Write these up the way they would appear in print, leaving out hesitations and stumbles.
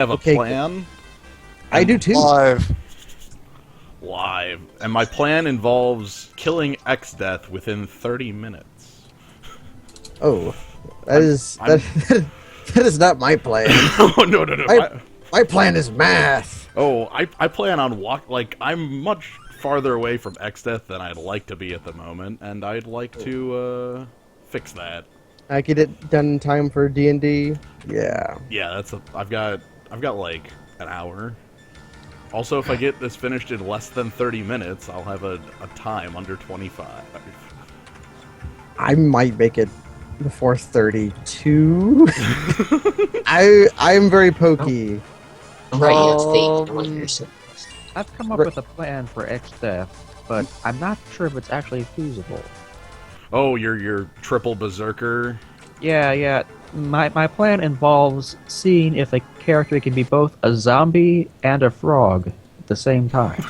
have a Okay, plan. I do too. Live. And my plan involves killing X-Death within 30 minutes. Oh, I'm- that is not my plan. Oh, no. My plan is math. I plan on I'm much farther away from X-Death than I'd like to be at the moment, and I'd like to, fix that. I get it done in time for D&D. Yeah. Yeah, I've got like an hour. Also, if I get this finished in less than 30 minutes, I'll have a time under 25. I might make it before 32. I'm very pokey. Alrighty, let's see. I want to hear some. I've come up with a plan for X-Death, but I'm not sure if it's actually feasible. Oh, your triple berserker. Yeah. My plan involves seeing if a character can be both a zombie and a frog at the same time.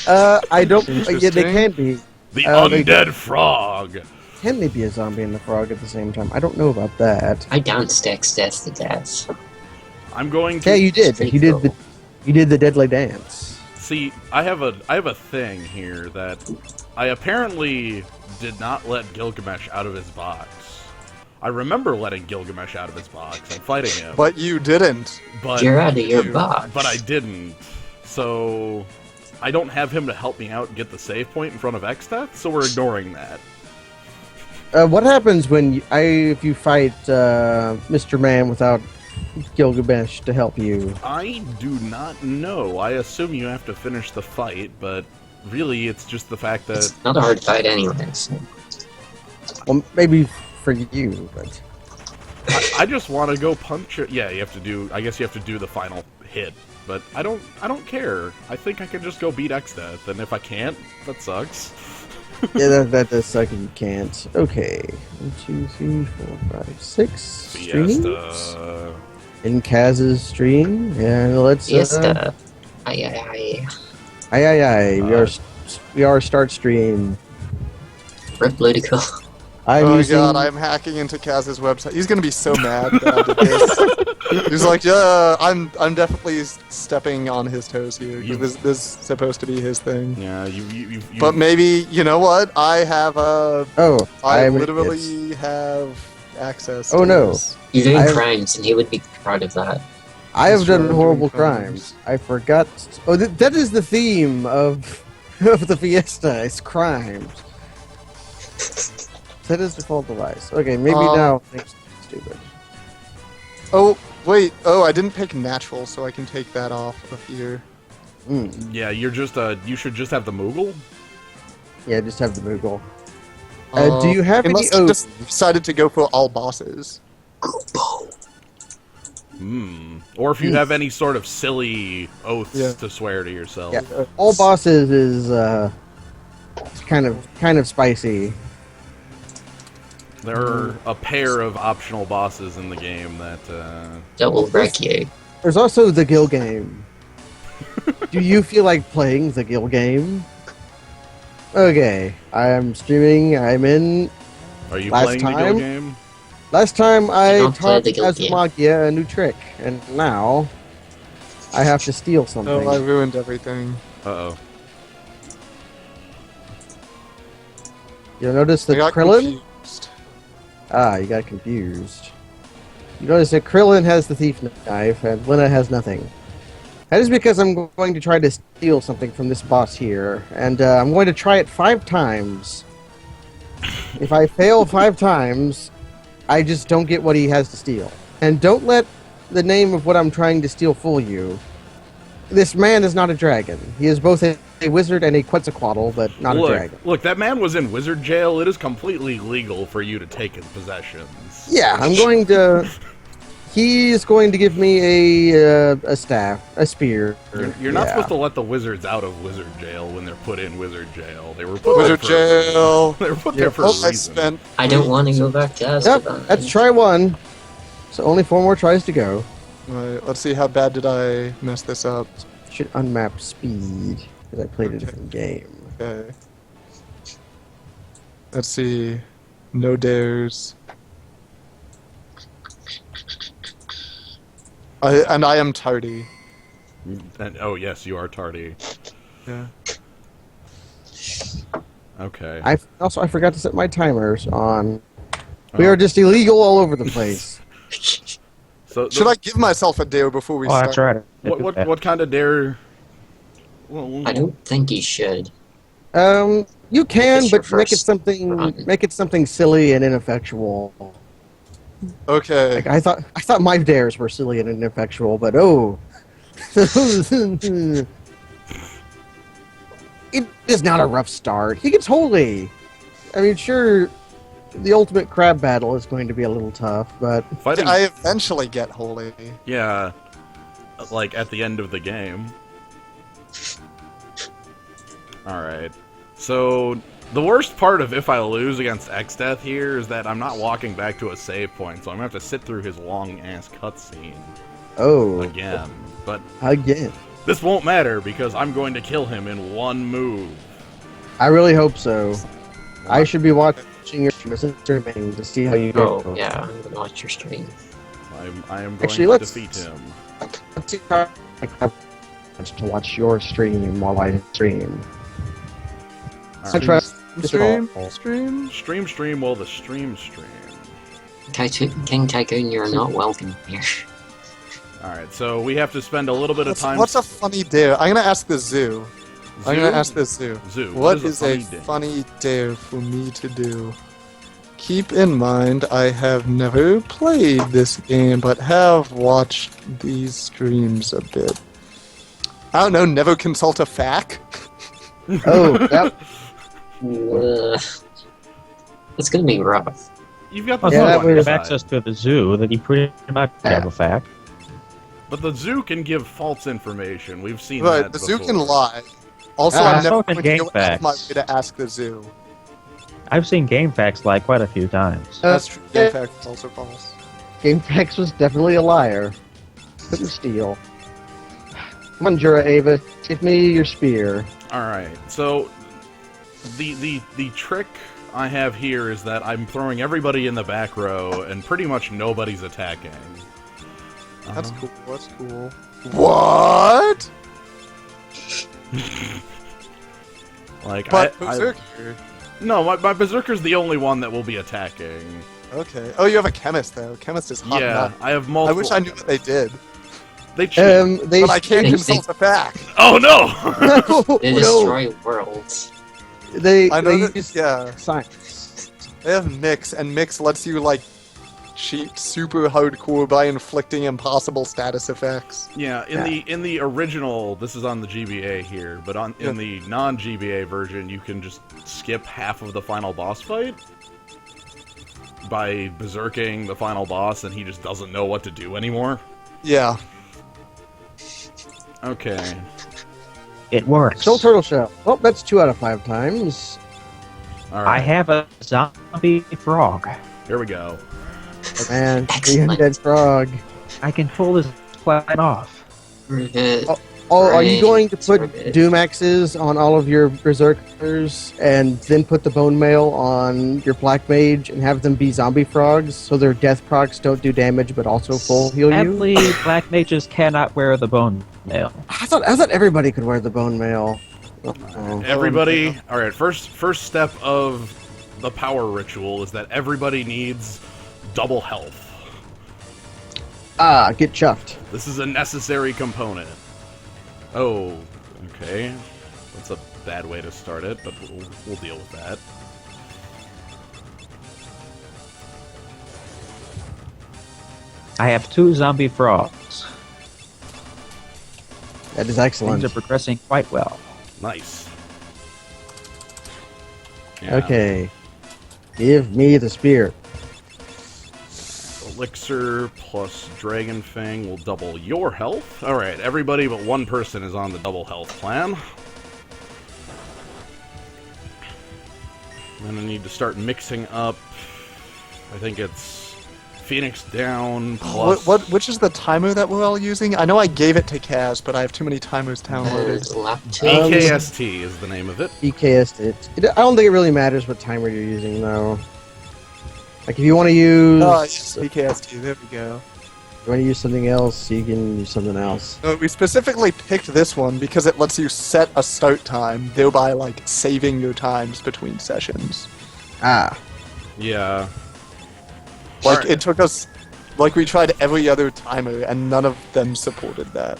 I don't. Yeah, they can be. The undead frog. Can they be a zombie and a frog at the same time? I don't know about that. I danced X-Death to death. I'm going to. Yeah, you did. You did the deadly dance. See, I have a thing here that I apparently did not let Gilgamesh out of his box. I remember letting Gilgamesh out of his box and fighting him. But you didn't. But You're out of your box. But I didn't. So I don't have him to help me out and get the save point in front of X-Death, so we're ignoring that. What happens when if you fight Mr. Man without Gilgamesh to help you? I do not know. I assume you have to finish the fight, but really it's just the fact that... It's not a hard fight anyway, so. Well, maybe for you, but... I just want to go punch it. Yeah, you have to do... I guess you have to do the final hit, but I don't care. I think I can just go beat X-Death, and if I can't, that sucks. Yeah, that does suck if you can't. Okay. 1, 2, 3, 4, 5, 6 streams? Fiesta. In Kaz's stream. Yeah, let's... Fiesta. Aye. We are start stream. Rip Ludicrous. I'm hacking into Kaz's website. He's gonna be so mad that I did this. He's like, yeah, I'm definitely stepping on his toes here. This is supposed to be his thing. Yeah, you But maybe, you know what? I have I literally yes. have access Oh to no. this. You're doing crimes, and he would be proud of that. I have That's done right, horrible doing crimes. crimes. I forgot... Oh, that is the theme of the Fiesta. It's crimes. That is the default device. Okay, maybe now things are stupid. Oh, wait. Oh, I didn't pick natural, so I can take that off of here. Yeah, you're just you should just have the Moogle. Yeah, just have the Moogle. Do you have any unless you oaths? just decided to go for all bosses. Or if you have any sort of silly oaths Yeah. to swear to yourself. Yeah, all bosses is kind of spicy. There are a pair of optional bosses in the game that That will wreck you. There's also the Gil game. Do you feel like playing the Gil game? Okay, I am streaming. I'm in. Are you Last playing the time? Go game? Last time I don't play taught the Gil game. Asmagia a new trick, and now I have to steal something. Oh, I ruined everything. Uh-oh. You'll notice the I got Krillin? confused. Ah, you got confused. You notice that Krillin has the thief knife, and Lena has nothing. That is because I'm going to try to steal something from this boss here, and I'm going to try it 5 times. If I fail 5 times, I just don't get what he has to steal. And don't let the name of what I'm trying to steal fool you. This man is not a dragon. He is both a wizard and a Quetzalcoatl, but not a dragon. Look, that man was in wizard jail. It is completely legal for you to take his possessions. Yeah, I'm going to... He is going to give me a staff, a spear. You're not Yeah. supposed to let the wizards out of wizard jail when they're put in wizard jail. They were put Wizard there for, jail. They were put there for a Oh, reason. I spent. I don't want to go back to Yep, Azkaban. let's try 1. So only 4 more tries to go. Right, let's see how bad did I mess this up. Should unmap speed, because I played a different game. Okay. Let's see. No dares. And I am tardy. And, oh, yes, you are tardy. Yeah. Okay. I forgot to set my timers on. We are just illegal all over the place. So Should I give myself a dare before we Oh, start? that's right. What kind of dare? I don't think he should. You can, It's your but make it first something run. silly and ineffectual. Okay. Like I thought my dares were silly and ineffectual, but oh, it is not a rough start. He gets holy. I mean, sure, the ultimate crab battle is going to be a little tough, but Fighting. I eventually get holy. Yeah, like at the end of the game. Alright. So, the worst part of if I lose against X-Death here is that I'm not walking back to a save point, so I'm gonna have to sit through his long-ass cutscene oh, again. But again. this won't matter, because I'm going to kill him in one move. I really hope so. I should be watching your streaming to see how you go. Oh, yeah, I'm gonna watch your stream. I am going Actually, to let's- defeat him. Let's see how I have to watch your stream while I stream. I Alright. try Stream? Stream while the stream. King Tycoon, you're not welcome here. Alright, so we have to spend a little bit of time... What's a funny dare? I'm gonna ask the zoo. I'm gonna ask the zoo. Zoo. What is a dare? funny dare for me to do? Keep in mind, I have never played this game, but have watched these streams a bit. I don't know, never consult a FAQ? Oh, that, It's gonna be rough. You've got the Well, zoo Yeah, yeah, on we your have side. access to the zoo, then you pretty much have a fact. But the zoo can give false information. We've seen Right, that the zoo before. can lie. Also, Ah, I'm never so can going to game go out of my facts. way to ask the zoo. I've seen game facts lie quite a few times. That's true. In fact, it's also false. GameFAQs was definitely a liar. Couldn't steal. Come on, Jura Ava, give me your spear. Alright, so the trick I have here is that I'm throwing everybody in the back row and pretty much nobody's attacking. That's cool. That's cool. What? Like, But I Berserker. no, my berserker's the only one that will be attacking. Okay. Oh, you have a chemist though. Chemist is hot. Yeah, nut. I have I multiple. wish I knew what they did, They cheat. but I can't They- consult the fact. Oh no! They no, destroy worlds. they I know they that. use Yeah, science. they have mix, and mix lets you like cheat super hardcore by inflicting impossible status effects. Yeah, in the original, this is on the GBA here, but in the non-GBA version, you can just skip half of the final boss fight by berserking the final boss, and he just doesn't know what to do anymore. Yeah. Okay. It works. Soul Turtle Shell. Well, that's 2 out of 5 times. All I right. have a zombie frog. Here we go. Man, the Excellent. undead frog. I can pull this plan off. Rivet. Oh, are you Right, going to put ribbit. Doom Axes on all of your Berserkers and then put the Bone Mail on your Black Mage and have them be zombie frogs so their death procs don't do damage but also full heal you? Sadly, black mages cannot wear the bone mail. I thought everybody could wear the Bone Mail. Uh-oh. Everybody, all right. First step of the power ritual is that everybody needs double health. Ah, get chuffed. This is a necessary component. Oh, okay. That's a bad way to start it, but we'll deal with that. I have 2 zombie frogs. That is Things excellent. are progressing quite well. Nice. Yeah. Okay. Give me the spear. Elixir plus Dragon Fang will double your health. Alright, everybody but one person is on the double health plan. Then I need to start mixing up. I think it's Phoenix down plus... Which is the timer that we're all using? I know I gave it to Kaz, but I have too many timers downloaded. Lap 2. EKST is the name of it. EKS I don't think it really matters what timer you're using though. Like if you want to use Oh, yes, BKST, there we go. you want to use something else, you can use something else. No, we specifically picked this one because it lets you set a start time, thereby like saving your times between sessions. Ah. Yeah. Like Alright. it took us, like we tried every other timer, and none of them supported that.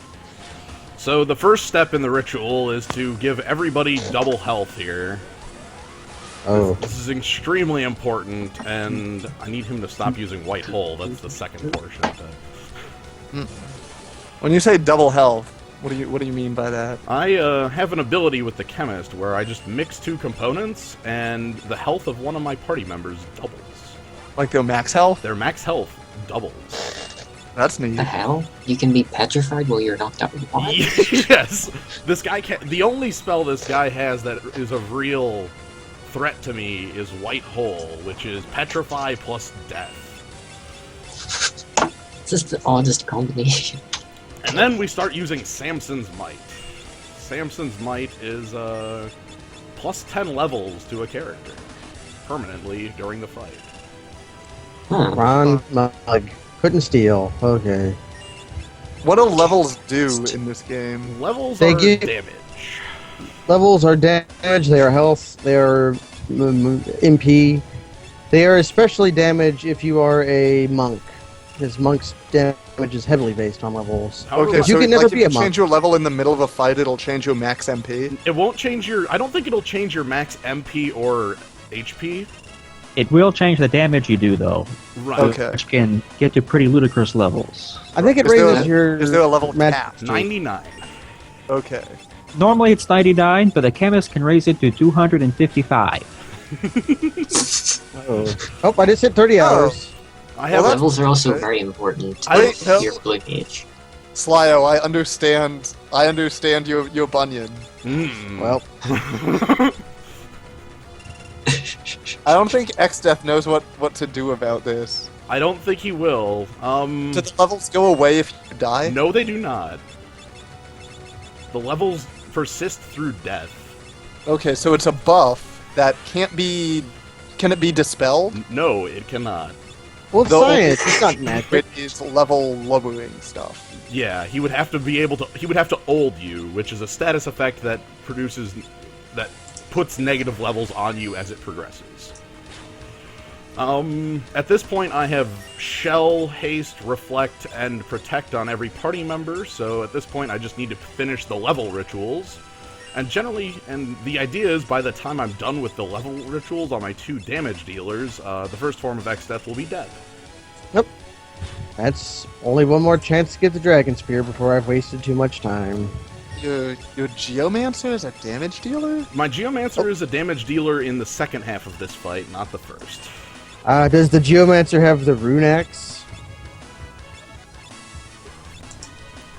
So the first step in the ritual is to give everybody double health here. Oh. This is extremely important, and I need him to stop using white hole. That's the second portion of it. When you say double health, what do you mean by that? I have an ability with the chemist where I just mix two components, and the health of one of my party members doubles. Like their max health? Their max health doubles. That's neat. The hell? You can be petrified while you're knocked out. What? Yes! This guy can The only spell this guy has that is of real threat to me is White Hole, which is Petrify plus Death. It's just the oddest combination. And then we start using Samson's Might. Samson's Might is plus 10 levels to a character, permanently during the fight. Huh. Ron Mug. Couldn't steal. Okay. What do levels do in this game? Levels They are give- damage. Levels are damage, they are health, they are MP. They are especially damage if you are a monk, because monks' damage is heavily based on levels. However, Okay, You so can never like, be if a you monk. change your level in the middle of a fight, it'll change your max MP. it won't change your... I don't think it'll change your max MP or HP. It will change the damage you do, though, Right. Okay. which can get to pretty ludicrous levels. I think it Is there raises a- your... Is there a level mat- cap? 99. Okay. Normally it's 99, but the chemist can raise it to 255. Oh, I just hit 30 Oh. hours. I have Well, a... Levels are also okay. very important to Wait, no. your blue mage. Slyo, I understand your Bunyan. Well, I don't think X-Death knows what to do about this. I don't think he will. Do the levels go away if you die? No, they do not. The levels persist through death. Okay, so it's a buff that can't be... Can it be dispelled? No, it cannot. well, it's The- science, it's not magic. It is level lowering stuff. Yeah, he would have to be able to... He would have to old you, which is a status effect that produces... that puts negative levels on you as it progresses. At this point, I have Shell, Haste, Reflect, and Protect on every party member, so at this point I just need to finish the level rituals. And generally, and the idea is by the time I'm done with the level rituals on my 2 damage dealers, the first form of X-Death will be dead. Nope. That's only one more chance to get the Dragon Spear before I've wasted too much time. Your Geomancer is a damage dealer? My Geomancer is a damage dealer in the second half of this fight, not the first. Does the Geomancer have the Rune Axe?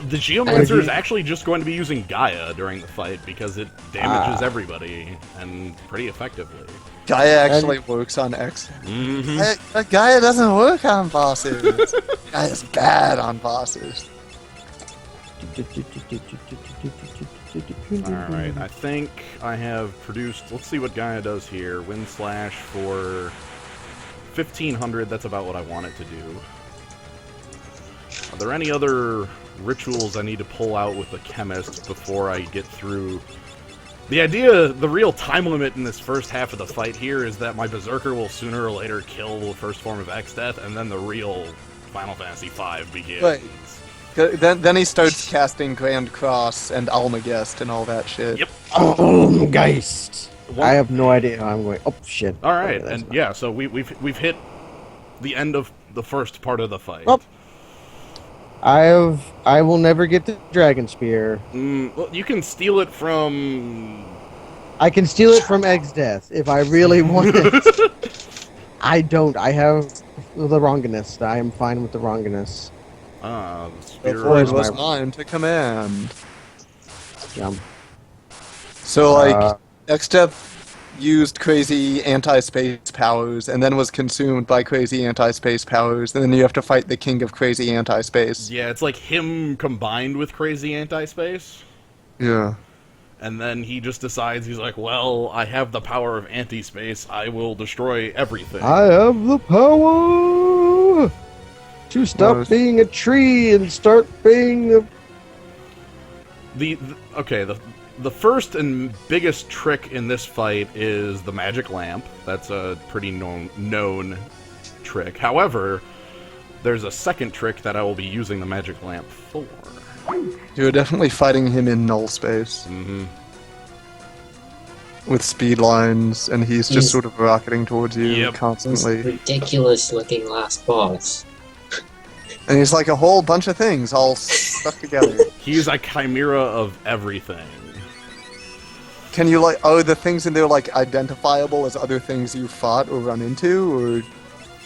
The Geomancer is actually just going to be using Gaia during the fight because it damages everybody, and pretty effectively. Gaia actually works on X. Mm-hmm. Gaia doesn't work on bosses. Gaia's bad on bosses. Alright, I think I have produced... Let's see what Gaia does here. Wind Slash for 1,500, that's about what I want it to do. Are there any other rituals I need to pull out with the Chemist before I get through... The idea, the real time limit in this first half of the fight here is that my Berserker will sooner or later kill the first form of X-Death, and then the real Final Fantasy V begins. Right. Then he starts casting Grand Cross and Almagest and all that shit. Yep. Oh, Geist! One- I have no idea how I'm going. Oh, shit. All right, Okay, that's and not- yeah, so we've hit the end of the first part of the fight. Oh. I will never get the Dragon Spear. Well, you can steal it from... I can steal it from Egg's Death if I really want it. I don't. I have the Wronginess. I am fine with the Wronginess. The The Spear void of... was mine to command. Jump. So, like, Uh, X-Death used crazy anti-space powers and then was consumed by crazy anti-space powers, and then you have to fight the king of crazy anti-space. Yeah, it's like him combined with crazy anti-space. Yeah. And then he just decides, he's like, well, I have the power of anti-space, I will destroy everything. I have the power! To stop Gross. being a tree and start being a... Okay, the first and biggest trick in this fight is the magic lamp. That's a pretty known trick. However, there's a second trick that I will be using the magic lamp for. You're definitely fighting him in null space Mm-hmm. with speed lines, and he's just He's- sort of rocketing towards you Yep. This constantly. ridiculous looking last boss. And he's like a whole bunch of things all stuck together. He's a chimera of everything. Can you like? Oh, the things in there like identifiable as other things you fought or run into, or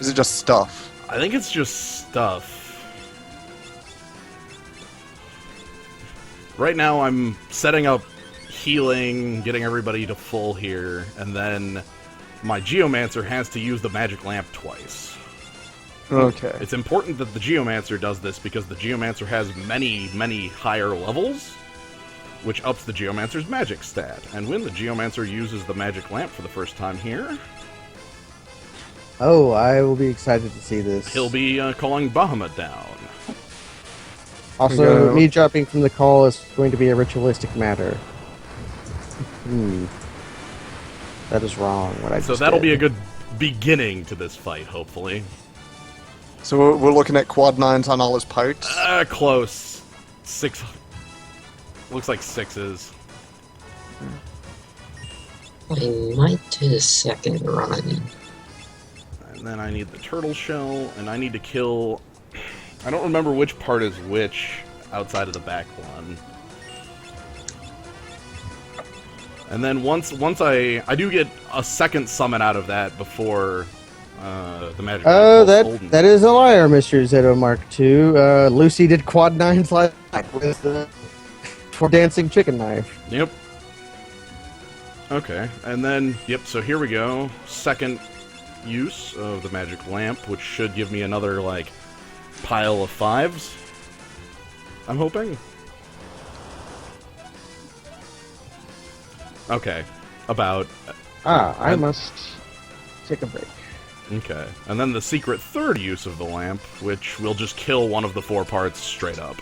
is it just stuff? I think it's just stuff. Right now I'm setting up healing, getting everybody to full here, and then my Geomancer has to use the magic lamp twice. Okay. It's important that the Geomancer does this because the Geomancer has many, many higher levels, which ups the Geomancer's magic stat. And when the Geomancer uses the magic lamp for the first time here, Oh, I will be excited to see this. he'll be calling Bahamut down. Also, Go. me dropping from the call is going to be a ritualistic matter. That is wrong, what I So just that'll did. be a good beginning to this fight, hopefully. So we're looking at quad nines on all his parts. Close. 6. Looks like 6s. I might do the second run. And then I need the turtle shell, and I need to kill... I don't remember which part is which outside of the back one. And then once I do get a second summon out of that before the magic. Oh, lamp calls Olden. that is a liar, Mr. Zeto Mark II. Lucy did quad nines last night with the for dancing chicken knife. Yep. Okay, and then so here we go. Second use of the magic lamp, which should give me another like pile of 5s. I'm hoping. Okay, about. I must take a break. Okay, and then the secret third use of the lamp, which will just kill one of the 4 parts straight up.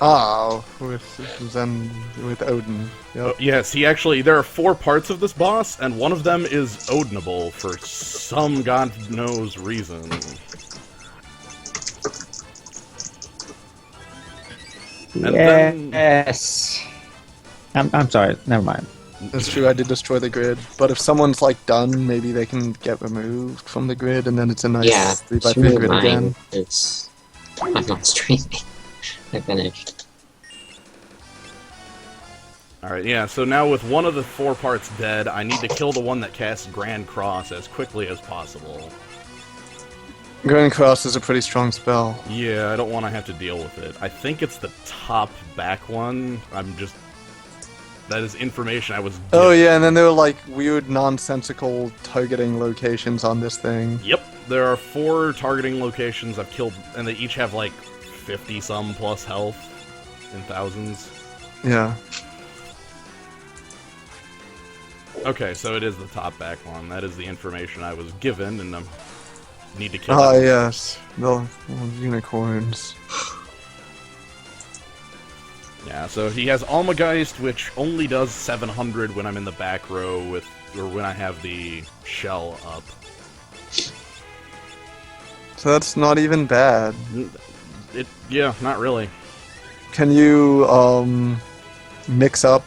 Oh, with Odin. Yep. Yes, there are 4 parts of this boss, and one of them is Odinable for some god knows reason. And then- Yes. I'm sorry. Never mind. That's true, I did destroy the grid. But if someone's like done, maybe they can get removed from the grid and then it's a nice Yeah, 3x3 grid mine. again. It's I'm not streaming. I finished. Alright, yeah, so now with one of the 4 parts dead, I need to kill the one that casts Grand Cross as quickly as possible. Grand Cross is a pretty strong spell. Yeah, I don't want to have to deal with it. I think it's the top back one. That is information I was Oh given. yeah, and then there were like weird nonsensical targeting locations on this thing. Yep, there are 4 targeting locations I've killed, and they each have like 50-some plus health in thousands. Yeah. Okay, so it is the top back one. That is the information I was given, and I need to kill Ah it. yes, the unicorns. Yeah, so he has Almageist, which only does 700 when I'm in the back row or when I have the shell up. So that's not even bad. Yeah, not really. Can you mix up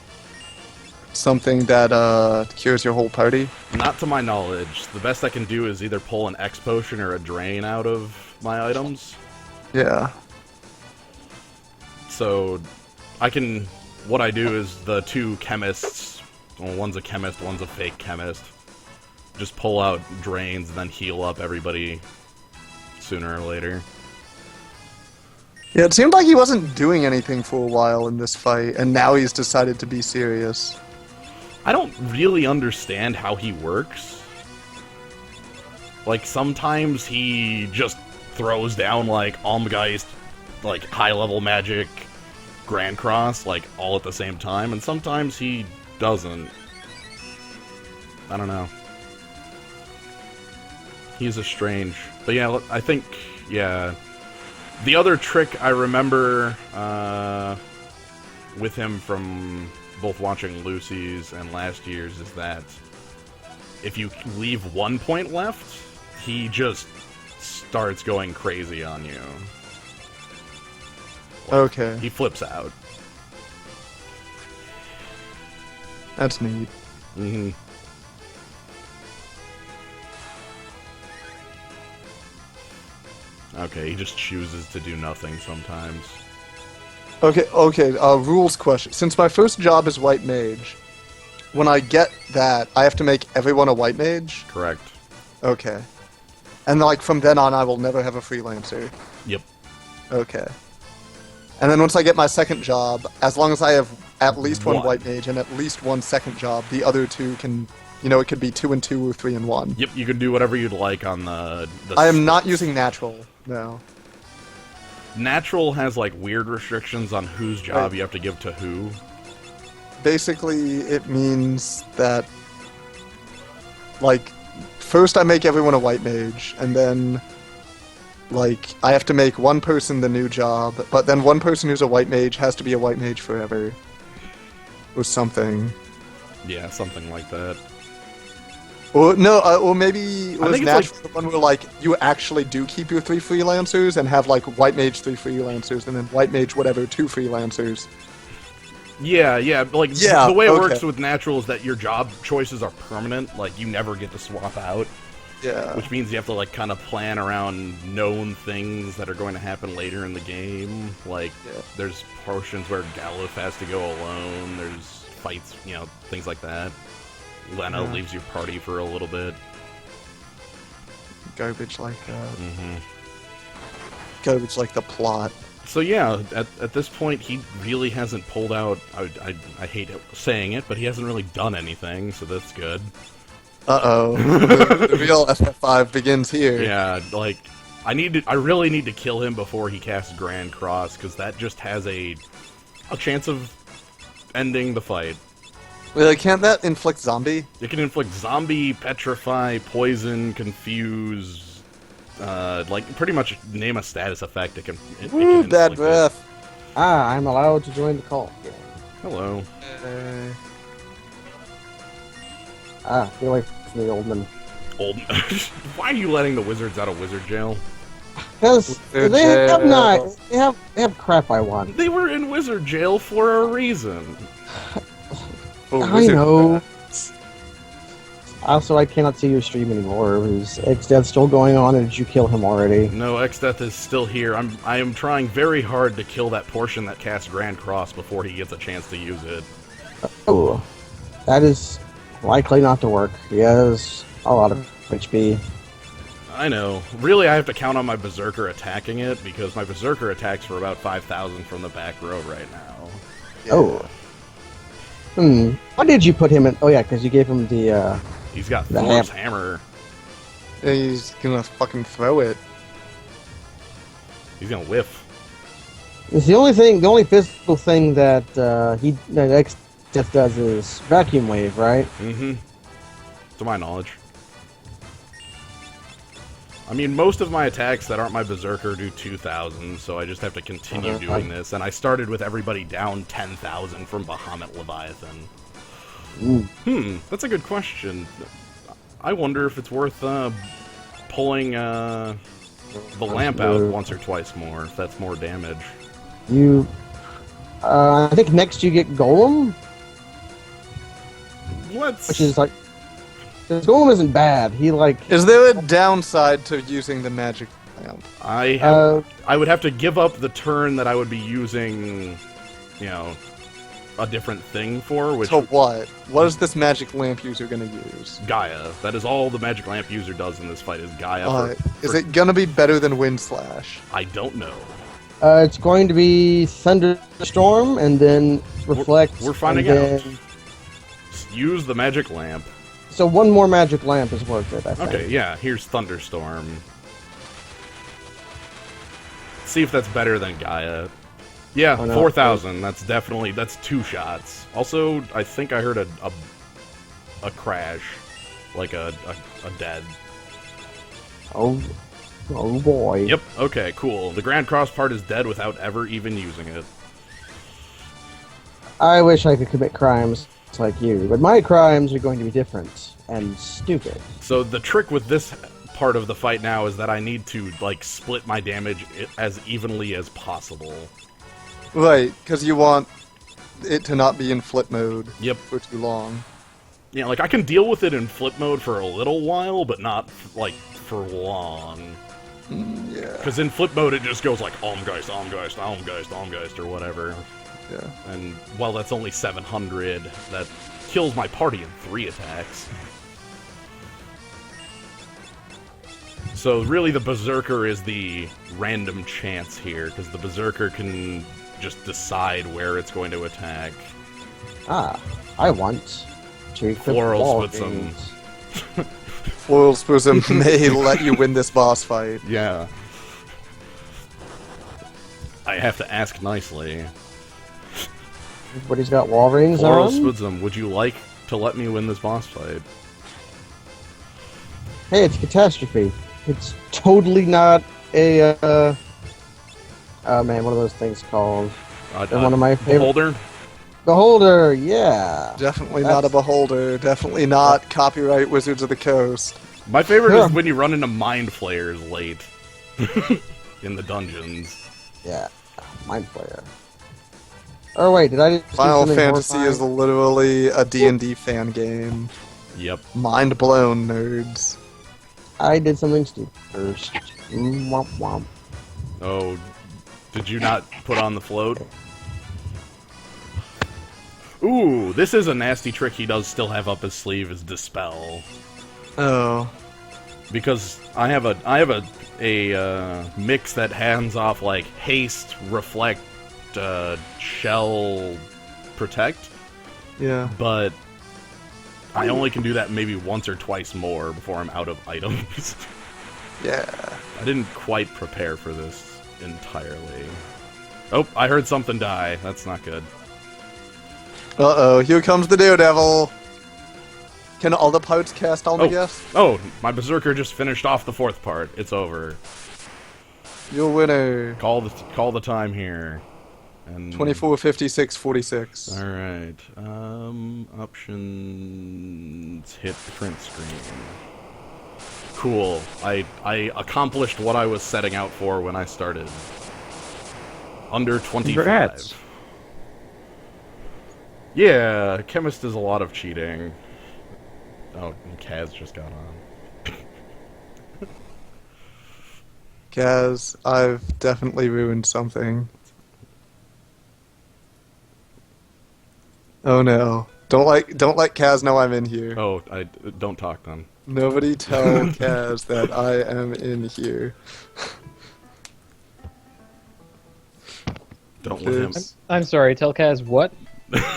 something that cures your whole party? Not to my knowledge. The best I can do is either pull an X potion or a drain out of my items. Yeah. So what I do is the 2 chemists, well, one's a chemist, one's a fake chemist, just pull out drains and then heal up everybody sooner or later. Yeah, it seemed like he wasn't doing anything for a while in this fight, and now he's decided to be serious. I don't really understand how he works. Like, sometimes he just throws down, like, Almgeist, like, high-level magic, Grand Cross, like, all at the same time, and sometimes he doesn't. I don't know. He's a strange... But yeah, I think... Yeah. The other trick I remember with him from both watching Lucy's and last year's is that if you leave 1 point left, he just starts going crazy on you. Okay. He flips out. That's neat. Mm-hmm. Okay, he just chooses to do nothing sometimes. Okay, rules question. Since my first job is white mage, when I get that, I have to make everyone a white mage? Correct. Okay. And like from then on, I will never have a freelancer. Yep. Okay. And then once I get my second job, as long as I have at least one white mage and at least one second job, the other two can, you know, it could be 2 and 2 or 3 and 1. Yep, you can do whatever you'd like on the I am not using natural, no. Natural has like weird restrictions on whose job you have to give to who. Basically, it means that, like, first I make everyone a white mage, and then, like, I have to make one person the new job, but then one person who's a white mage has to be a white mage forever. Or something. Yeah, something like that. Or no, or maybe it I was think it's natural the one where like you actually do keep your 3 freelancers and have like white mage 3 freelancers and then white mage whatever 2 freelancers. Yeah, like Yeah, the way it okay. works with natural is that your job choices are permanent, like you never get to swap out. Yeah. Which means you have to like kind of plan around known things that are going to happen later in the game. Like there's portions where Galuf has to go alone, there's fights, you know, things like that. Lena leaves your party for a little bit. Garbage like that. Mm-hmm. Garbage like the plot. So yeah, at this point, he really hasn't pulled out. I hate saying it, but he hasn't really done anything, so that's good. Uh-oh. the real FF5 begins here. Yeah, like I really need to kill him before he casts Grand Cross, because that just has a chance of ending the fight. Well, can't that inflict zombie? It can inflict zombie, petrify, poison, confuse, like pretty much name a status effect. It can. Woo, bad inflict it. breath. Ah, I'm allowed to join the call. Hello. Get away from me, old man. Old. Why are you letting the wizards out of wizard jail? Because they have not. They have crap I want. They were in wizard jail for a reason. Oh, I know. Also, I cannot see your stream anymore. Is X-Death still going on, or did you kill him already? No, X-Death is still here. I am trying very hard to kill that portion that casts Grand Cross before he gets a chance to use it. Oh, that is likely not to work. He has a lot of HP. I know. Really, I have to count on my Berserker attacking it, because my Berserker attacks for about 5,000 from the back row right now. Yeah. Oh. Why did you put him in? Oh yeah, because you gave him the. He's got The Thor's hammer. Yeah, he's gonna fucking throw it. He's gonna whiff. It's the only physical thing that that X-Death does is vacuum wave, right? Mm-hmm. To my knowledge. I mean, most of my attacks that aren't my Berserker do 2,000, so I just have to continue doing this. And I started with everybody down 10,000 from Bahamut Leviathan. Ooh. That's a good question. I wonder if it's worth pulling the lamp out once or twice more, if that's more damage. I think next you get Golem, which is like, because Golem isn't bad. He like. Is there a downside to using the magic lamp? I would have to give up the turn that I would be using, you know, a different thing for, which... So what? What is this magic lamp user gonna use? Gaia. That is all the magic lamp user does in this fight, is Gaia. Is it gonna be better than Wind Slash? I don't know. It's going to be Thunderstorm and then Reflect. We're finding out. Use the magic lamp. So one more magic lamp is worth it, I think. Okay, yeah, here's Thunderstorm. See if that's better than Gaia. Yeah, 4,000. That's definitely, that's 2 shots. Also, I think I heard a crash. Like a dead. Oh boy. Yep, okay, cool. The Grand Cross part is dead without ever even using it. I wish I could commit crimes like you, but my crimes are going to be different and stupid. So the trick with this part of the fight now is that I need to, like, split my damage as evenly as possible. Right, because you want it to not be in flip mode Yep. for too long. Yeah, like, I can deal with it in flip mode for a little while, but not, like, for long. Yeah. Because in flip mode, it just goes like, Almgeist, Almgeist, Almgeist, Almgeist, or whatever. Yeah. And while that's only 700, that kills my party in 3 attacks. So really the Berserker is the random chance here, because the Berserker can just decide where it's going to attack. Ah, I want to equip Florals wall with some... rings. Foil Spasm may let you win this boss fight. Yeah. I have to ask nicely. Everybody's got wall rings Floral on? Spudsum, would you like to let me win this boss fight? Hey, it's Catastrophe. It's totally not a, oh man, what are those things called? They're one of my favorite... Beholder? Beholder, yeah. Definitely not a beholder. Definitely not copyright Wizards of the Coast. My favorite Yeah. is when you run into Mind Flayers late. In the dungeons. Yeah, Mind Flayer. Oh wait, did I just do Final something Fantasy is horrifying? literally a D&D fan game. Yep. Mind blown, nerds. I did something stupid first. Womp womp. Oh, did you not put on the float? Ooh, this is a nasty trick he does still have up his sleeve, is Dispel. Oh. Because I have a mix that hands off like haste, reflect, shell, protect, Yeah. but I only can do that maybe once or twice more before I'm out of items. Yeah. I didn't quite prepare for this entirely. Oh, I heard something die. That's not good. Uh-oh, here comes the Daredevil. Can all the parts cast all the guess? Oh, my Berserker just finished off the 4th part. It's over. Your winner. Call the time here. And 24:56:46. all right. Options. Hit the print screen. Cool. I accomplished what I was setting out for when I started. Under 25. Congrats. Yeah, Chemist is a lot of cheating. Oh, and Kaz just got on. Kaz, I've definitely ruined something. Oh no. Don't let Kaz know I'm in here. Oh, don't talk then. Nobody tell Kaz that I am in here. Don't let him. Please. I'm sorry, tell Kaz what?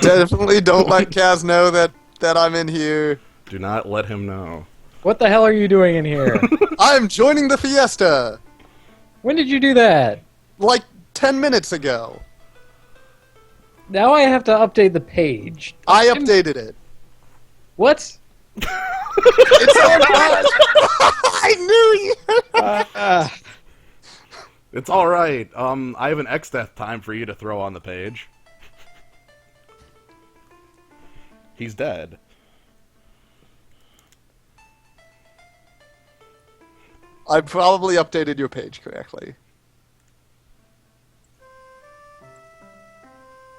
Definitely don't let Kaz know that I'm in here. Do not let him know. What the hell are you doing in here? I'm joining the Fiesta! When did you do that? Like 10 minutes ago. Now I have to update the page. I updated it. What? It's on I knew you! It's alright. I have an X-Death time for you to throw on the page. He's dead. I probably updated your page correctly.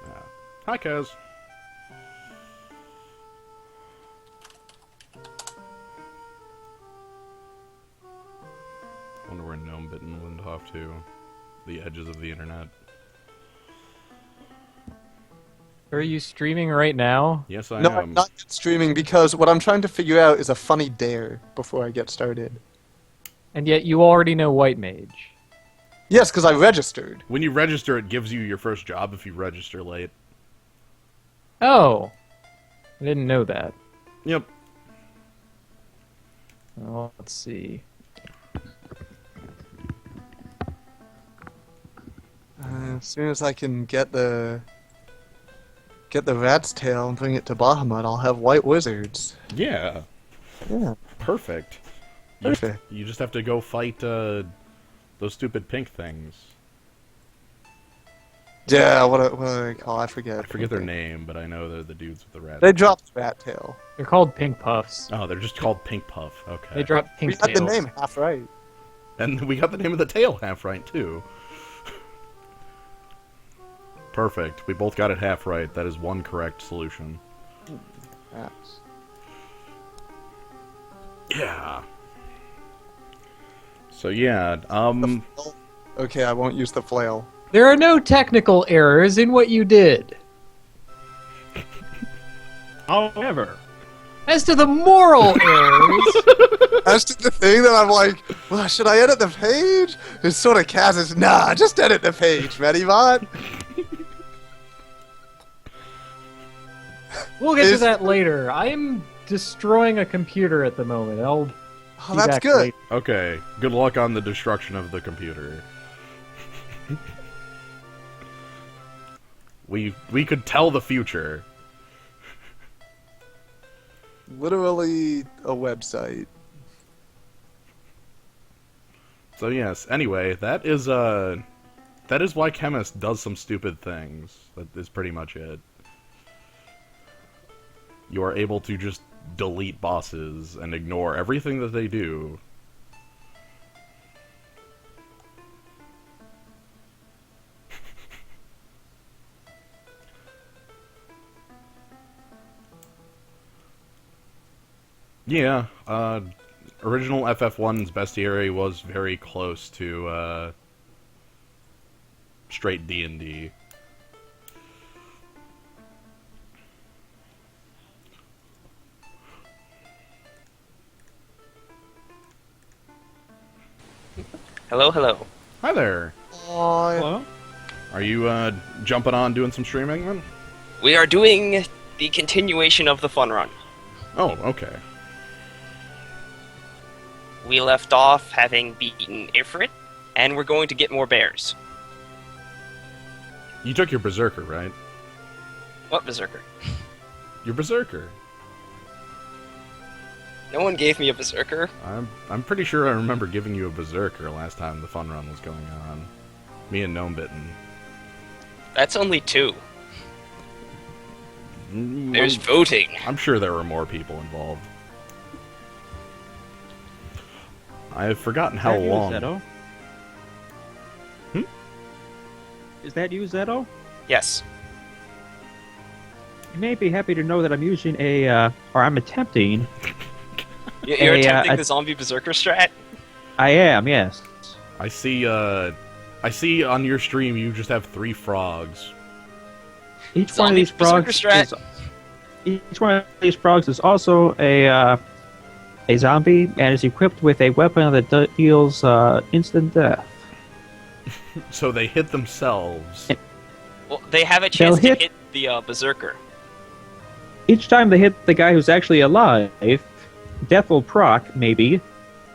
Yeah. Hi, Kaz. Wonder where Gnome Bitten went off to. The edges of the internet. Are you streaming right now? Yes, I No, am. I'm not streaming because what I'm trying to figure out is a funny dare before I get started. And yet you already know White Mage. Yes, because I registered. When you register, it gives you your first job if you register late. Oh. I didn't know that. Yep. Well, let's see. As soon as I can get the rat's tail and bring it to Bahamut, I'll have white wizards. Yeah. Yeah. Perfect. Perfect. You just have to go fight those stupid pink things. Yeah, what do they call? I forget. I forget their name, but I know they're the dudes with the rat. They dropped rat tail. They're called pink puffs. Oh, they're just called Pink Puff. Okay. They drop We pink got the tails. name half right. And we got the name of the tail half right, too. Perfect. We both got it half right. That is one correct solution. Rats. Yeah. So, yeah, Okay, I won't use the flail. There are no technical errors in what you did. However, As to the moral errors, As to the thing that I'm like, well, should I edit the page? It's sort of Kaz's, nah, just edit the page, Medibot. we'll get to Is- that later. I am destroying a computer at the moment. I'll Oh, be that's back good. later. okay. Good luck on the destruction of the computer. We could tell the future. Literally a website. So yes, anyway, that is why Chemist does some stupid things. That is pretty much it. You are able to just delete bosses and ignore everything that they do. Yeah, original FF1's bestiary was very close to, straight D&D. Hello, hello. Hi there! hello? Are you, jumping on doing some streaming, then? We are doing the continuation of the fun run. Oh, okay. We left off having beaten Ifrit, and we're going to get more bears. You took your Berserker, right? What Berserker? Your Berserker. No one gave me a Berserker. I'm pretty sure I remember giving you a Berserker last time the fun run was going on. Me and Gnome Bitten. That's only 2. Mm, There's voting. I'm sure there were more people involved. I have forgotten how Is that you, long. Zeto? Is that you, Zeto? Yes. You may be happy to know that I'm using or I'm attempting. You're Hey, attempting the zombie Berserker strat? I am, yes. I see on your stream you just have 3 frogs. Each one of Zombie these frogs Berserker each one of these frogs is also a zombie and is equipped with a weapon that deals instant death. So they hit themselves. Well, they have a chance They'll to hit the Berserker. Each time they hit the guy who's actually alive, death will proc, maybe,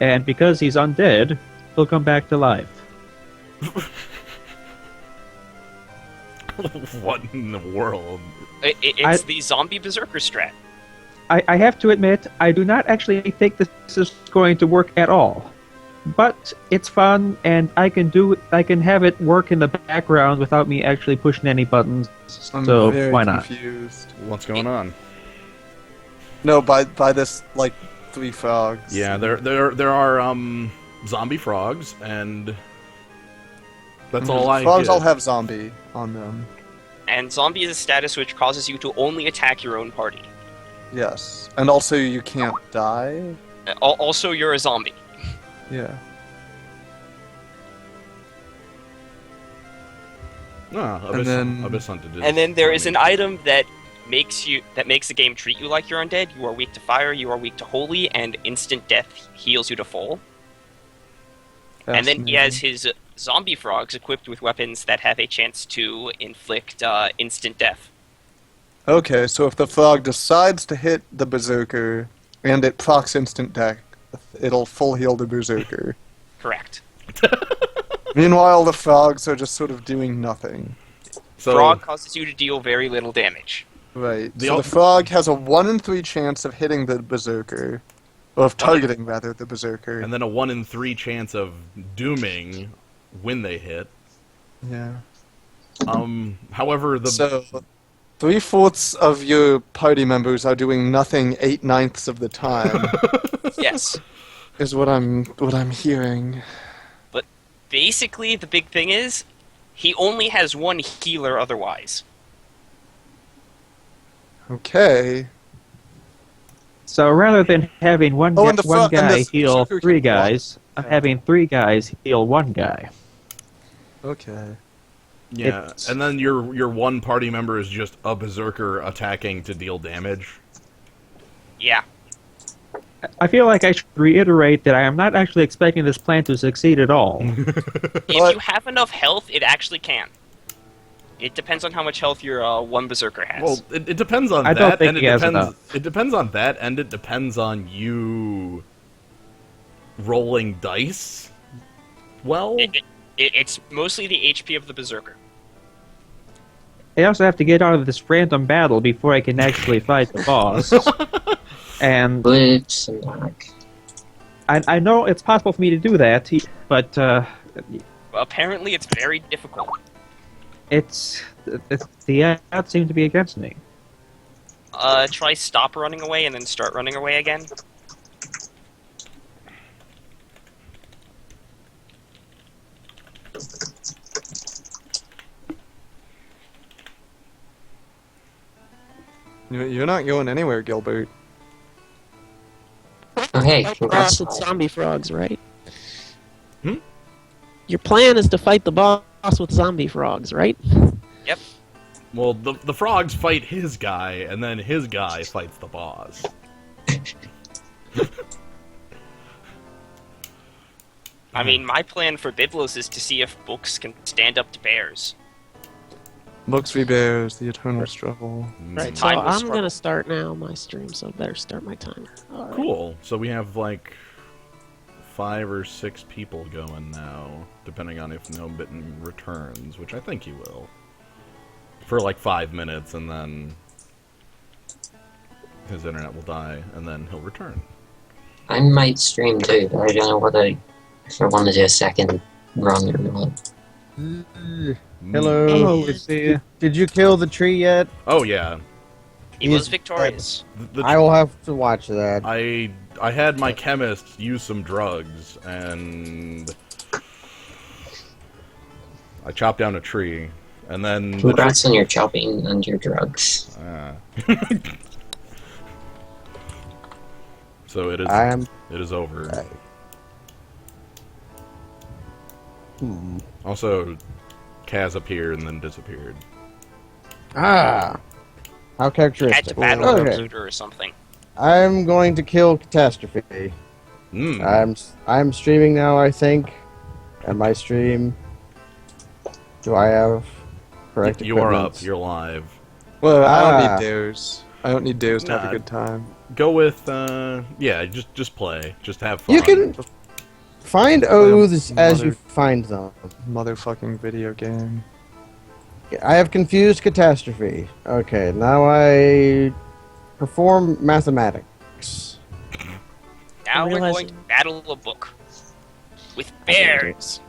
and because he's undead, he'll come back to life. What in the world? It's the zombie Berserker strat. I have to admit, I do not actually think this is going to work at all. But it's fun, and I can have it work in the background without me actually pushing any buttons. I'm So very why not? confused. What's going on? No, by this, like, 3 frogs. Yeah, there are zombie frogs, and that's all I Frogs get. all have zombie on them. And zombie is a status which causes you to only attack your own party. Yes. And also you can't die. Also, you're a zombie. Yeah. Abyss, then- Abyss Hunted is And then there is an zombie. item that makes the game treat you like you're undead. You are weak to fire, you are weak to holy, and instant death heals you to full. And then he has his zombie frogs equipped with weapons that have a chance to inflict instant death. Okay, so if the frog decides to hit the berserker and it procs instant death, it'll full heal the berserker. Correct. Meanwhile, the frogs are just sort of doing nothing. So Frog causes you to deal very little damage. Right. The So al- the frog has a 1 in 3 chance of hitting the berserker, of targeting, rather, the Berserker. And then a 1 in 3 chance of dooming when they hit. Yeah. However, So, 3/4 of your party members are doing nothing 8/9 of the time, Yes. is what I'm hearing. But basically, the big thing is, he only has one healer otherwise. Okay. So rather than having one, Oh, and the one front- and guy this heal Berserker 3 can block. guys, I'm having 3 guys heal 1 guy. Okay. yeah, It's- and then your one party member is just a berserker attacking to deal damage. Yeah. I feel like I should reiterate that I am not actually expecting this plan to succeed at all. If But- you have enough health, it actually can. It depends on how much health your one berserker has. Well, it depends on I that, don't think and he has enough. it depends on that, and it depends on you rolling dice. Well, It's mostly the HP of the berserker. I also have to get out of this random battle before I can actually fight the boss. And Blips and back. I know it's possible for me to do that, but Apparently, it's very difficult. the odds seem to be against me. Try stop running away and then start running away again. You're not going anywhere, Gilbert. Oh, hey, Fight the congrats. boss with zombie frogs, right? Hmm? Your plan is to fight the boss with zombie frogs, right? well, the frogs fight his guy, and then his guy fights the boss. I mean, my plan for Biblos is to see if books can stand up to bears. Books v. Bears, the eternal struggle. Right. So Timeless I'm struggle. gonna start now my stream, so I better start my timer. All right. Cool. So we have like 5 or 6 people going now, depending on if No Bitten returns, which I think he will. For like 5 minutes, and then his internet will die, and then he'll return. I might stream too, but I don't know if I want to do a second run or not. Hello. Hello, Lucy. Did you kill the tree yet? Oh yeah, He He's was victorious. I will have to watch that. I had my chemist use some drugs, and I chopped down a tree, and then the Congrats on your chopping and your drugs. so it I'm. is over. Right. Also, Kaz appeared and then disappeared. Ah. How Had to characteristic. battle a Okay. computer or something. I'm going to kill Catastrophe. I'm streaming now, I think. And my stream. Do I have correct You are equipment? up. You're live. Well, I don't Ah. need dares. I don't need dares to have Nah. a good time. Go with yeah. Just play. Just have fun. You can find oaths as you mother- find them. Motherfucking video game. I have confused Catastrophe. Okay, now I perform mathematics. Now we're realize- going to battle a book. With bears!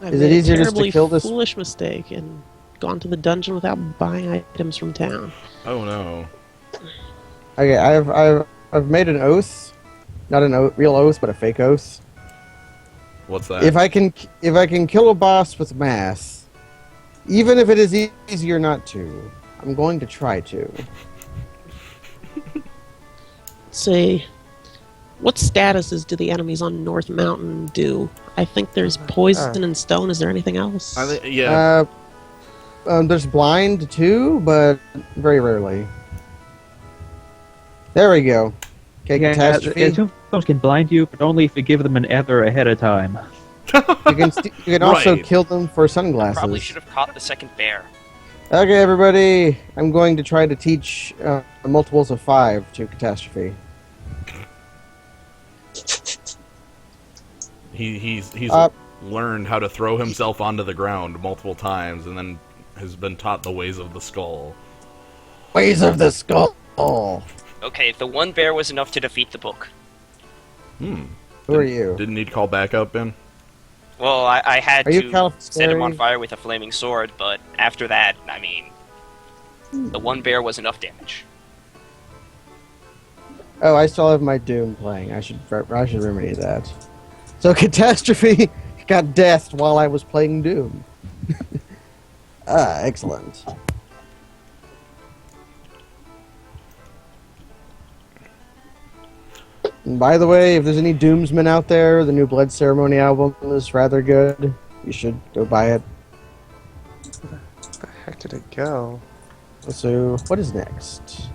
I Is it made a easier just to terribly kill this- foolish mistake and gone to the dungeon without buying items from town. Oh no. Okay, I've made an oath, not an real oath, but a fake oath. What's that? If I can kill a boss with math, even if it is easier not to, I'm going to try to. Say, what statuses do the enemies on North Mountain do? I think there's poison and stone. Is there anything else? Yeah. There's blind too, but very rarely. There we go. Okay, Catastrophe. Tombstones can blind you, but only if you give them an ether ahead of time. You can also Right. kill them for sunglasses. Probably should have caught the second bear. Okay, everybody. I'm going to try to teach multiples of 5 to Catastrophe. He's Uh, learned how to throw himself onto the ground multiple times, and then has been taught the ways of the skull. Ways of the Skull. Okay, the one bear was enough to defeat the book. Hmm. Who are you? Didn't need to call backup, Ben? Well, I had Are you to set him on Calisteri? fire with a flaming sword, but after that, I mean, the one bear was enough damage. Oh, I still have my Doom playing. I should remedy that. So Catastrophe got deathed while I was playing Doom. Excellent. And by the way, if there's any Doomsmen out there, the new Blood Ceremony album is rather good. You should go buy it. Where the heck did it go? So, what is next?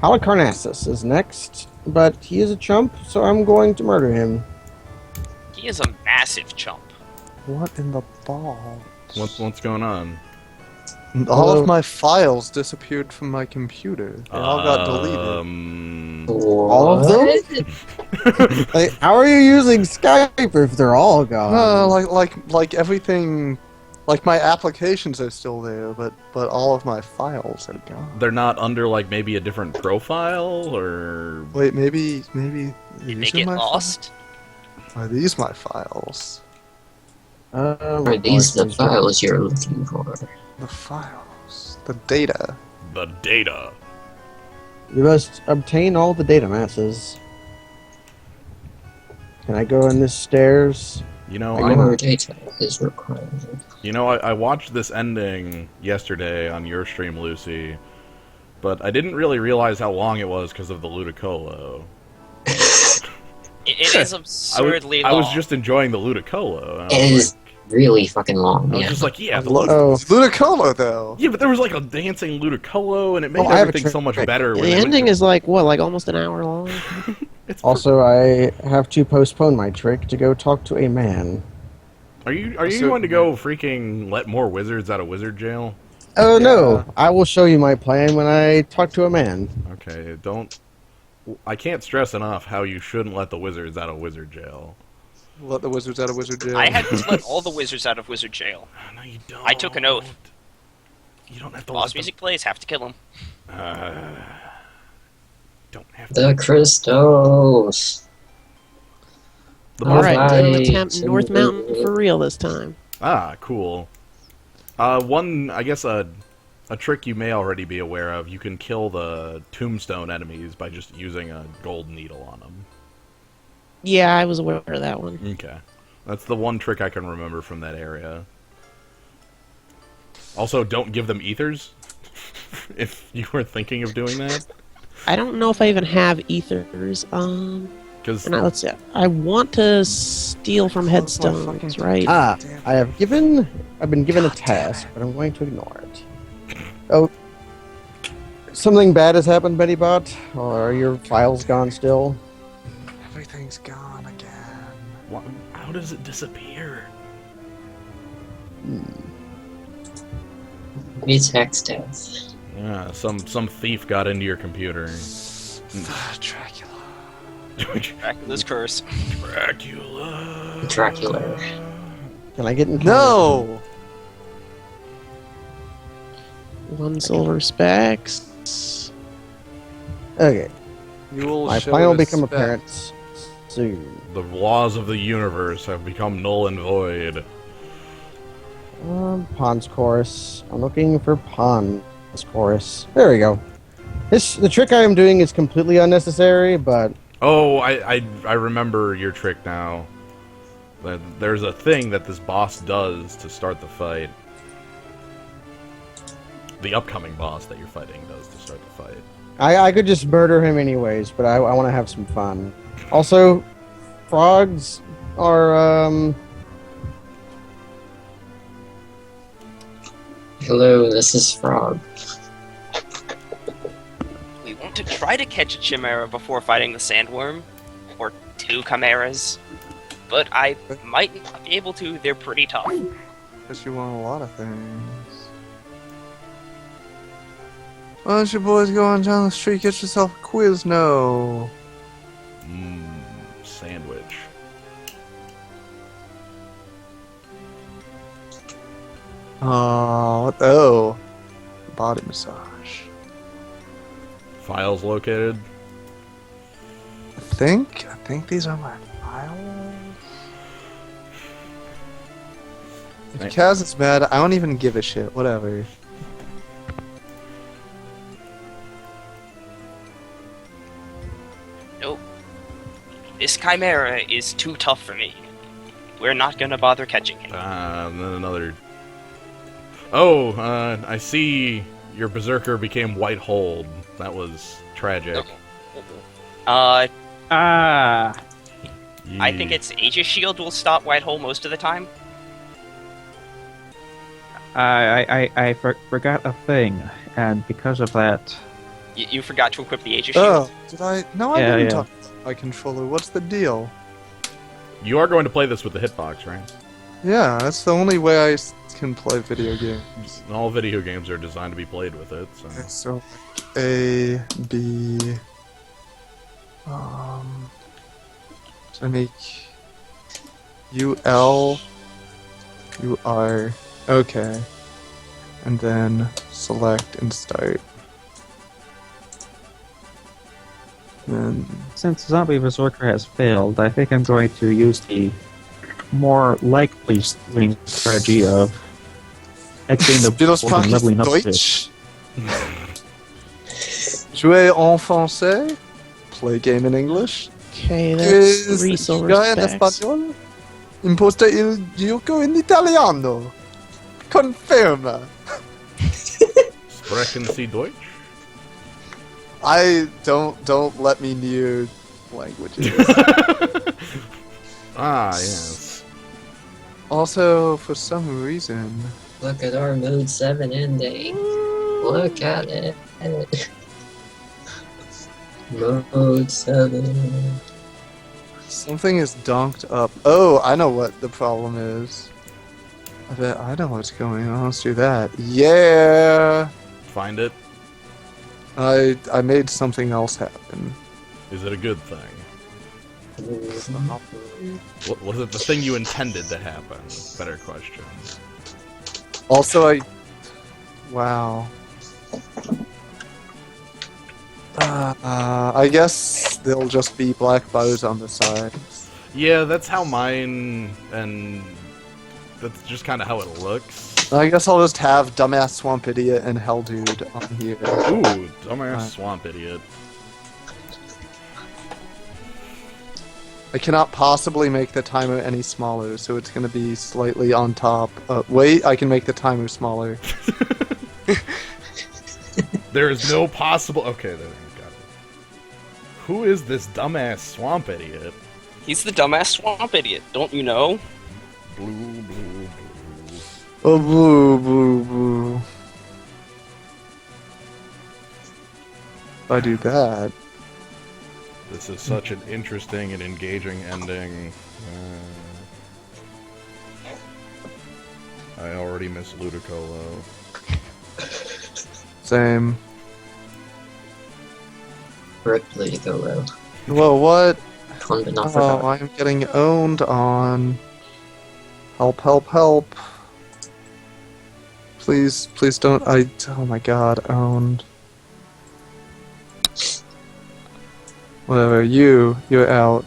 Halicarnassus is next, but he is a chump, so I'm going to murder him. He is a massive chump. What in the ball? What's going on? All Hello? of my files disappeared from my computer. They all got deleted. All of them? Like, how are you using Skype if they're all gone? Like everything, like my applications are still there, but all of my files are gone. They're not under, like, maybe a different profile, or... Wait, maybe Did they these are get my lost? Are these my files? Are these the files you're looking for? The files, the data. The data. You must obtain all the data masses. Can I go in this stairs? You know, More data is required. I watched this ending yesterday on your stream, Lucy, but I didn't really realize how long it was because of the Ludicolo. It is absurdly I long. was just enjoying the Ludicolo. And It is really fucking long. I was Yeah. just like, yeah, the Oh, It's Ludicolo, though. yeah, but there was like a dancing Ludicolo, and it made Oh, I have a everything so much trick. better. when The they went ending to- is like what, like almost an hour long? It's also, I have to postpone my trick to go talk to a man. Are you So- going to go freaking let more wizards out of wizard jail? Oh Yeah. no, I will show you my plan when I talk to a man. Okay, don't. I can't stress enough how you shouldn't let the wizards out of wizard jail. Let the wizards out of wizard jail. I had to let all the wizards out of wizard jail. No, you don't. I took an oath. You don't have to Boss let music plays, have to kill him. them. Don't have to. The Christos. The All most- right, Alright. gonna attempt North Mountain for real this time. Ah, cool. One, I guess a trick you may already be aware of. You can kill the tombstone enemies by just using a gold needle on them. Yeah, I was aware of that one. Okay, that's the one trick I can remember from that area. Also, don't give them ethers. If you were thinking of doing that, I don't know if I even have ethers. because Let's see. I want to steal from Close my headstones, fucking- right? I've been given a task, but I'm going to ignore it. Oh, something bad has happened, Betty Bot? Or are your files gone still? Everything's gone again. how does it disappear? It's hex death. Yeah, some thief got into your computer. Dracula. Dracula's curse. Dracula. Dracula. Can I get in? No! One silver specs. Okay, You will my show plan will become respect. apparent soon. The laws of the universe have become null and void. Pond's Chorus. I'm looking for Pond's Chorus. There we go. The trick I am doing is completely unnecessary, but Oh, I remember your trick now. There's a thing that this boss does to start the fight. The upcoming boss that you're fighting does to start the fight. I could just murder him anyways, but I want to have some fun. Also, frogs are, Hello, this is Frog. We want to try to catch a chimera before fighting the sandworm, or 2 chimeras, but I might not be able to. They're pretty tough. Because you want a lot of things. Why don't you boys go on down the street, get yourself a quiz? No. Sandwich. Oh, what? Oh. Body massage. Files located. think these are my files. If Right. Kaz is mad, I don't even give a shit. Whatever. Nope. This chimera is too tough for me. We're not gonna bother catching him. And then another. Oh, I see your berserker became white hold. That was tragic. I Ah, think its Aegis shield will stop white hole most of the time. I forgot a thing, and because of that, You forgot to equip the Aegis shield. Oh, did I? No, I Yeah, didn't yeah. talk about my controller. What's the deal? You are going to play this with the hitbox, right? Yeah, that's the only way I can play video games. All video games are designed to be played with it. So. Okay, so A, B. So I make U L U R. Okay, and then select and start. Then since Zombie Berserker has failed, I think I'm going to use the more likely strategy of exiting the du board and leveling up it. Deutsch? Jouer en français? Play game in English? Okay, that's 3 silver Giocare in stacks. espagnolo? Imposta il gioco in italiano. Conferma. Sprechen Sie Deutsch? I don't let me near languages. Ah, yes. Also, for some reason, Look at our Mode 7 ending. Look at it. Mode 7. something is donked up. Oh, I know what the problem is. I bet I know what's going on. Let's do that. Yeah. Find it. I made something else happen. Is it a good thing? Was it the thing you intended to happen? Better question. Also, wow. I guess there'll just be black bows on the sides. Yeah, that's how mine, and that's just kind of how it looks. I guess I'll just have dumbass swamp idiot and hell dude on here. Ooh, dumbass Right. swamp idiot. I cannot possibly make the timer any smaller, so it's gonna be slightly on top. Wait, I can make the timer smaller. There is no possible. Okay, there we go. Who is this dumbass swamp idiot? He's the dumbass swamp idiot, don't you know? Blue, blue, blue. Oh, boo, boo, boo. If I do that, This is such an interesting and engaging ending. I already miss Ludicolo. same. Rip Ludicolo. Whoa, what? Fun but not Oh, forgotten. I'm getting owned on. Help, help, help. Please, please don't. Oh my god, owned. Whatever, you're out.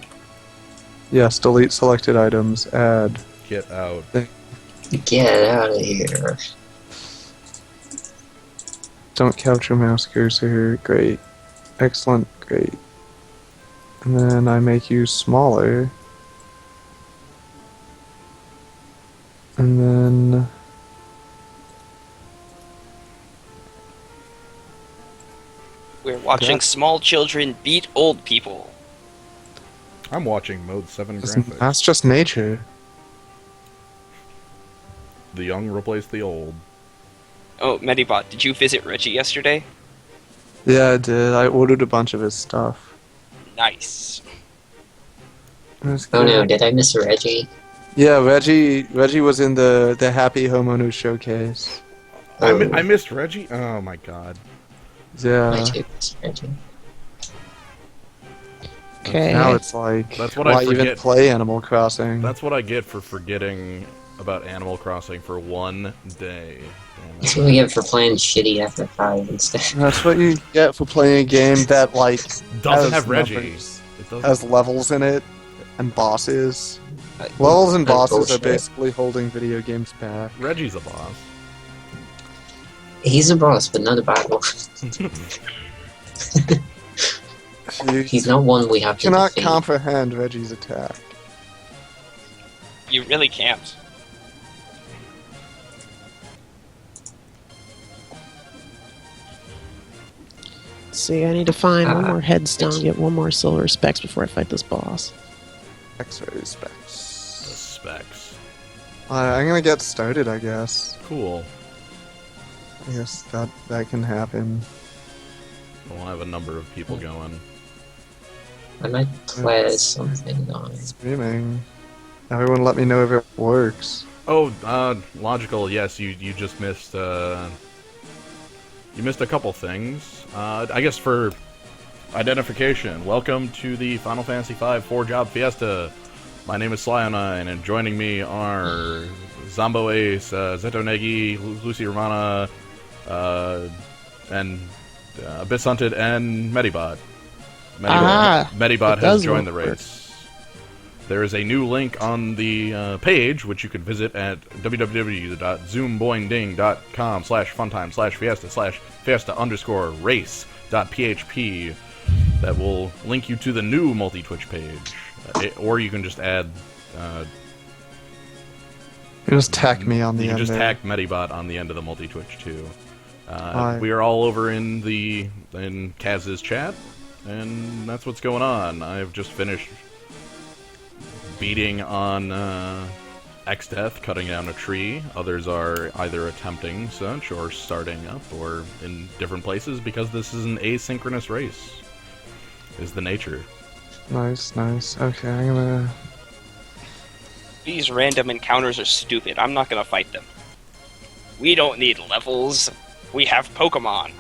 Yes, delete selected items, add. Get out. Get out of here. Don't capture mouse cursor, great. Excellent, great. And then I make you smaller. And then... We're watching small children beat old people. I'm watching Mode 7 graphics. That's just nature. The young replace the old. Oh, Medibot, did you visit Reggie yesterday? Yeah, I did. I ordered a bunch of his stuff. Nice. It was Oh no, good. did I miss Reggie? Yeah, Reggie was in the Happy Homeowner showcase. I missed Reggie? Oh my god. I Yeah. too missed Reggie. Okay. Now it's like, That's what why I even forget. play Animal Crossing? That's what I get for forgetting about Animal Crossing for one day. Damn That's it. what we get for playing shitty FFV instead. That's what you get for playing a game that like Doesn't has have Reggie. numbers. It does. has levels in it and bosses. Levels and bosses are bullshit. basically holding video games back. Reggie's a boss. He's a boss, but not a bad one. You He's not one we have to cannot defeat. comprehend Reggie's attack. You really can't. See, I need to find one Ah, more headstone, it's- get one more silver specs before I fight this boss. X-ray specs. Specs. I'm gonna get started, I guess. Cool. I guess that can happen. We'll have a number of people going. I might play something on. Streaming. Everyone let me know if it works. Oh, logical. Yes, you just missed. You missed a couple things. I guess for identification. Welcome to the Final Fantasy V 4-job Fiesta. My name is Sly09, and joining me are Zombo Ace, Zeto Negi, Lucy Romana, and Abyss Hunted, and Medibot. Medibot has does joined the work. race. There is a new link on the page, which you can visit at www.zoomboingding.com/funtime/fiesta/fiesta_race.php that will link you to the new multi-Twitch page. Or you can just add... You just tack me on the you end can just there. tack Medibot on the end of the multi-Twitch, too. Hi. We are all over in Kaz's chat, and that's what's going on. I've just finished beating on X-Death, cutting down a tree. Others are either attempting such, or starting up, or in different places, because this is an asynchronous race, is the nature. Nice, nice. Okay, I'm gonna... These random encounters are stupid. I'm not gonna fight them. We don't need levels. We have Pokemon.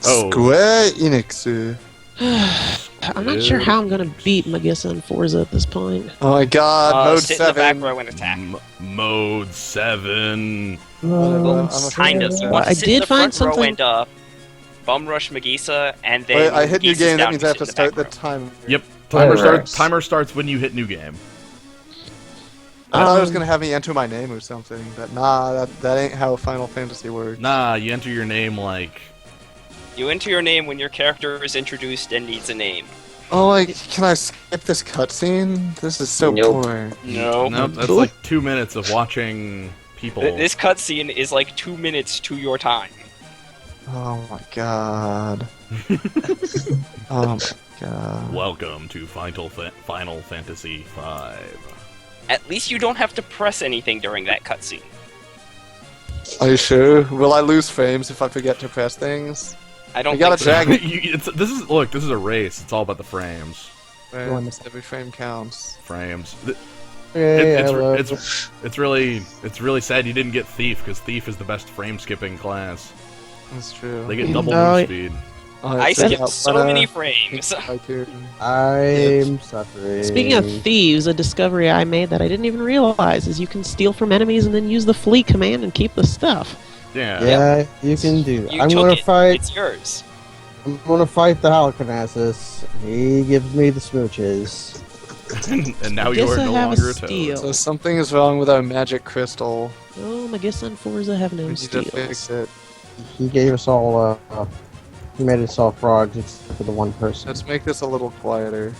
Oh. Square Enix. I'm not sure how I'm gonna beat Magissa and Forza at this point. Oh my god, mode sit in the back 7. row and attack. Mode 7. I'm Kind of. You want to I sit in did the find front row something- and bum rush Magisa, and then Wait, I hit new Magisa's game, that down, means you I have sit to in start the back row. timer. Yep. Alright. Timer starts when you hit new game. I thought it was Um, gonna have me enter my name or something, but nah, that ain't how Final Fantasy works. Nah, you enter your name like... You enter your name when your character is introduced and needs a name. Oh, can I skip this cutscene? This is so Nope. boring. No. Nope, that's like 2 minutes of watching people. This cutscene is like 2 minutes to your time. Oh my god. Oh my god. Welcome to Final Fantasy V. At least you don't have to press anything during that cutscene. Are you sure? Will I lose frames if I forget to press things? I don't You gotta think so. drag- This is a race. It's all about the frames. Frames. Every frame counts. Frames. Hey, It's really sad you didn't get Thief, because Thief is the best frame skipping class. That's true. They get double No, move it- speed. Oh, I it's skipped out, so but, many frames. I'm suffering. Speaking of thieves, a discovery I made that I didn't even realize is you can steal from enemies and then use the flee command and keep the stuff. Yeah. Yeah, you can do that. You I'm took gonna it. fight. It's yours. I'm gonna fight the Halicarnassus. He gives me the smooches. And now you Guess are I no have a longer a steal. toad. So something is wrong with our magic crystal. Oh, Magissa and Forza have We no need to fix steals. it. He gave us all. He made us all frogs except for the one person. Let's make this a little quieter.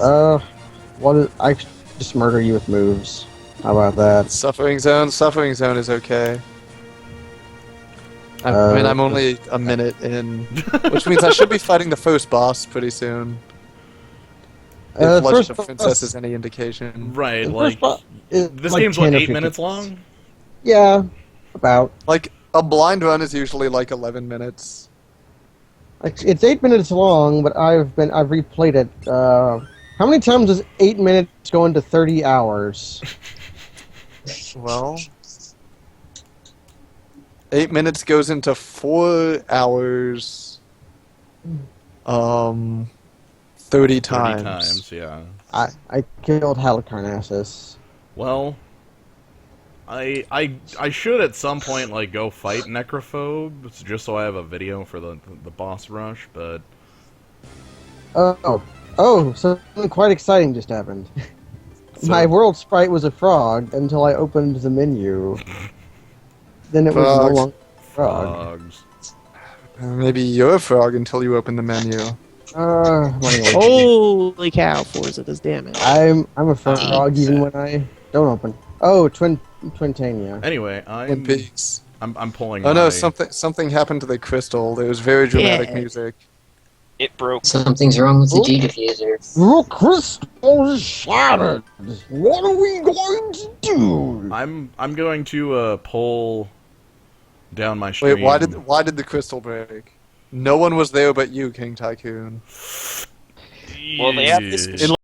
I just murder you with moves. How about that? Suffering Zone. Suffering Zone is okay. I mean, I'm only a minute in, which means I should be fighting the first boss pretty soon. If Legend first of boss- Princess is any indication. Right, the like, first boss is this like game's 10 what, or 8 15 minutes long? Yeah, about. Like, a blind run is usually like 11 minutes. It's 8 minutes long, but I've replayed it. How many times does 8 minutes go into 30 hours? Well, 8 minutes goes into 4 hours. 30 30 times. times, yeah. I killed Halicarnassus. Well, I should at some point like go fight Necrophobe just so I have a video for the boss rush, but Oh, something quite exciting just happened. My world sprite was a frog until I opened the menu. Then it was no Frogs. longer a frog. Frogs. Maybe you're a frog until you open the menu. Holy cow, Forza does damage. I'm a frog even when I don't open. Oh, Twintania. Anyway, Twin Peaks. I'm pulling. Oh no, my- something happened to the crystal. There was very dramatic Yeah. music. It broke. Something's wrong with the G diffuser. The crystal is shattered. What are we going to do? I'm going to pull down my stream. Wait, why did the crystal break? No one was there but you, King Tycoon. Well, they have this Yeah. machine